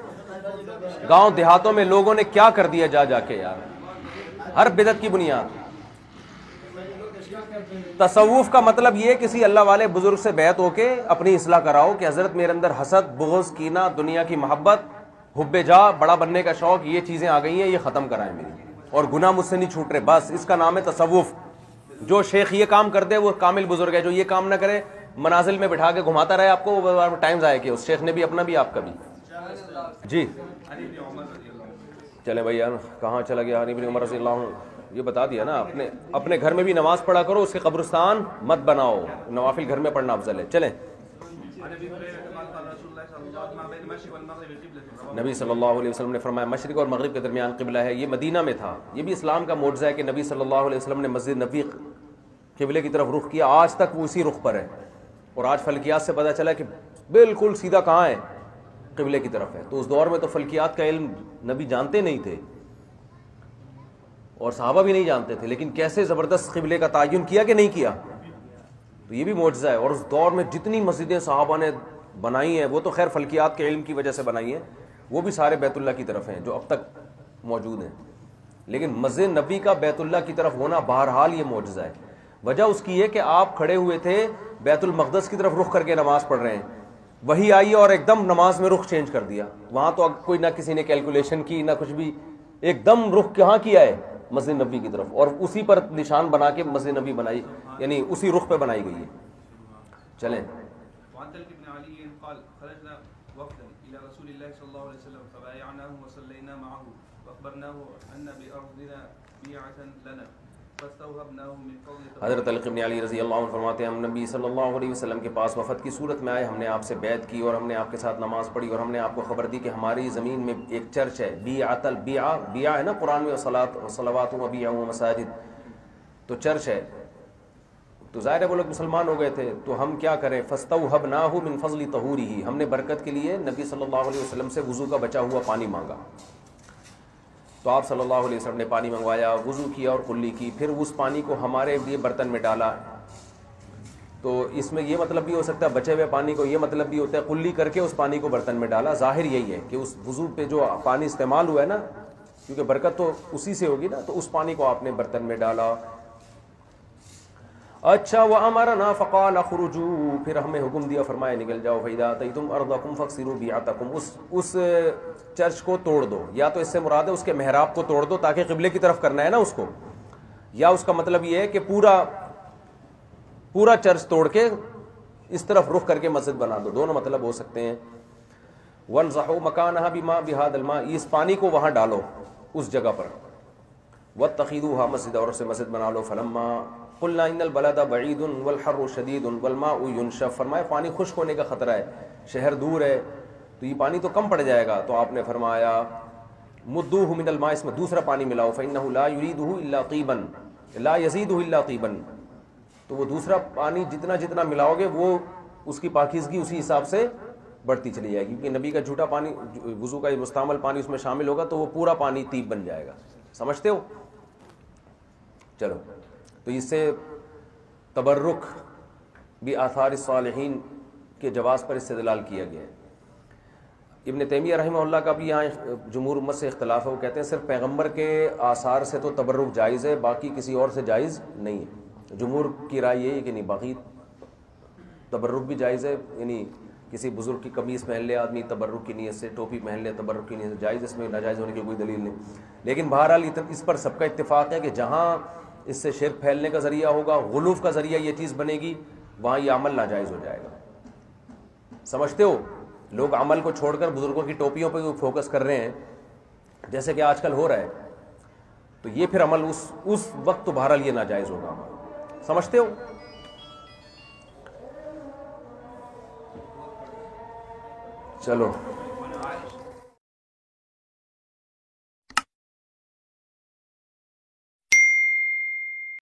گاؤں دیہاتوں میں لوگوں نے کیا کر دیا جا کے یار, ہر بدعت کی بنیاد. تصوف کا مطلب یہ کسی اللہ والے بزرگ سے بیعت ہو کے اپنی اصلاح کراؤ کہ حضرت میرے اندر حسد, بغض, کینہ, دنیا کی محبت, حب جاہ, بڑا بننے کا شوق, یہ چیزیں آ گئی ہیں, یہ ختم کرائیں میری, اور گناہ مجھ سے نہیں چھوٹ رہے. بس اس کا نام ہے تصوف. جو شیخ یہ کام کر دے وہ کامل بزرگ ہے, جو یہ کام نہ کرے منازل میں بٹھا کے گھماتا رہے آپ کو, وہ ٹائم ضائع کیا اس شیخ نے بھی اپنا بھی آپ کا بھی. جی چلے بھائی یار, کہاں چلا گیا ابن عمر رضی اللہ عنہ. یہ بتا دیا نا, اپنے گھر میں بھی نماز پڑھا کرو, اس کے قبرستان مت بناؤ, نوافل گھر میں پڑھنا افضل ہے. چلیں. نبی صلی اللہ علیہ وسلم نے فرمایا مشرق اور مغرب کے درمیان قبلہ ہے. یہ مدینہ میں تھا. یہ بھی اسلام کا معجزہ ہے کہ نبی صلی اللہ علیہ وسلم نے مسجد نبوی قبلے کی طرف رخ کیا, آج تک وہ اسی رخ پر ہے. اور آج فلکیات سے پتہ چلا کہ بالکل سیدھا کہاں ہے, قبلے کی طرف ہے. تو اس دور میں تو فلکیات کا علم نبی جانتے نہیں تھے اور صحابہ بھی نہیں جانتے تھے, لیکن کیسے زبردست قبلے کا تعین کیا کہ نہیں کیا. تو یہ بھی معجزہ ہے. اور اس دور میں جتنی مسجدیں صحابہ نے بنائی ہیں وہ تو خیر فلکیات کے علم کی وجہ سے بنائی ہیں, وہ بھی سارے بیت اللہ کی طرف ہیں جو اب تک موجود ہیں. لیکن مسجد نبی کا بیت اللہ کی طرف ہونا بہرحال یہ معجزہ ہے. وجہ اس کی ہے کہ آپ کھڑے ہوئے تھے بیت المقدس کی طرف رخ کر کے نماز پڑھ رہے ہیں, وہی آئی اور ایک دم نماز میں رخ چینج کر دیا. وہاں تو کوئی نہ کسی نے کیلکولیشن کی نہ کچھ بھی, ایک دم رخ کہاں کیا ہے, مسجد نبی کی طرف, اور اسی پر نشان بنا کے مسجد نبی بنائی, یعنی اسی رخ پہ بنائی گئی ہے. چلیں. حضرت طلق بن علی رضی اللہ عنہ فرماتے ہیں ہم نبی صلی اللہ علیہ وسلم کے پاس وفد کی صورت میں آئے, ہم نے آپ سے بیعت کی اور ہم نے آپ کے ساتھ نماز پڑھی, اور ہم نے آپ کو خبر دی کہ ہماری زمین میں ایک چرچ ہے, بیع ہے نا قرآن میں, صلوات و بیع و مساجد, تو چرچ ہے. تو ظاہر ہے وہ لوگ مسلمان ہو گئے تھے, تو ہم کیا کریں, فاستوهبناه من فضل طهوره, ہم نے برکت کے لیے نبی صلی اللہ علیہ وسلم سے وضو کا بچا ہوا پانی مانگا. تو آپ صلی اللہ علیہ وسلم نے پانی منگوایا, وضو کیا اور قلی کی, پھر اس پانی کو ہمارے لیے برتن میں ڈالا, تو اس میں یہ مطلب بھی ہو سکتا ہے بچے ہوئے پانی کو، یہ مطلب بھی ہوتا ہے کلی کر کے اس پانی کو برتن میں ڈالا. ظاہر یہی ہے کہ اس وضو پہ جو پانی استعمال ہوا ہے نا، کیونکہ برکت تو اسی سے ہوگی نا، تو اس پانی کو آپ نے برتن میں ڈالا. اچھا وَأَمَرَنَا فَقَالَ اخْرُجُوا، پھر ہمیں حکم دیا، فرمایا نکل جاؤ. فَإِذَا أَتَيْتُمْ أَرْضَكُمْ فَاغْسِلُوا بِيَعْتَكُمْ، اس چرچ کو توڑ دو، یا تو اس سے مراد ہے اس کے محراب کو توڑ دو تاکہ قبلے کی طرف کرنا ہے نا اس کو، یا اس کا مطلب یہ ہے کہ پورا چرچ توڑ کے اس طرف رخ کر کے مسجد بنا دو. دونوں مطلب ہو سکتے ہیں. وَانْزَحُوا مَكَانَهَا بِمَا بِهَذَا الْمَاءِ، اس پانی کو وہاں ڈالو اس جگہ پر. وَاتَّخِذُوهَا مسجد، اور اسے مسجد بنا لو. فَلَمَّا قُلْنَا إِنَّ الْبَلَدَ بَعِيدٌ وَالْحَرُّ شَدِيدٌ وَالْمَاءُ يُنْشَفُ، فرمایا پانی خشک ہونے کا خطرہ ہے، شہر دور ہے تو یہ پانی تو کم پڑ جائے گا. تو آپ نے فرمایا مُدُّوهُ مِنَ الْمَاءِ، اس میں دوسرا پانی ملاؤ. فَإِنَّهُ لَا يُرِيدُهُ إِلَّا طِيبًا لَا يَزِيدُهُ إِلَّا طِيبًا، تو وہ دوسرا پانی جتنا ملاؤ گے وہ اس کی پاکیزگی اسی حساب سے بڑھتی چلی جائے گی، کیونکہ نبی کا جھوٹا پانی وضو کا مستعمل پانی اس میں شامل ہوگا تو وہ پورا پانی طیب بن جائے گا. سمجھتے ہو؟ چلو، تو اس سے تبرک بھی آثار الصالحین کے جواز پر استدلال کیا گیا ہے. ابن تیمیہ رحمہ اللہ کا بھی یہاں جمہور امت سے اختلاف ہے. وہ کہتے ہیں صرف پیغمبر کے آثار سے تو تبرک جائز ہے، باقی کسی اور سے جائز نہیں ہے. جمہور کی رائے یہ ہے کہ نہیں، باقی تبرک بھی جائز ہے، یعنی کسی بزرگ کی قمیص پہن لے آدمی تبرک کی نیت سے، ٹوپی پہن لے تبرک کی نیت سے، جائز، اس میں ناجائز ہونے کی کوئی دلیل نہیں. لیکن بہرحال اس پر سب کا اتفاق ہے کہ جہاں اس سے شرک پھیلنے کا ذریعہ ہوگا، غلوف کا ذریعہ یہ چیز بنے گی، وہاں یہ عمل ناجائز ہو جائے گا. سمجھتے ہو؟ لوگ عمل کو چھوڑ کر بزرگوں کی ٹوپیوں پہ فوکس کر رہے ہیں جیسے کہ آج کل ہو رہا ہے، تو یہ پھر عمل اس وقت تو بہرحال یہ ناجائز ہوگا. سمجھتے ہو؟ چلو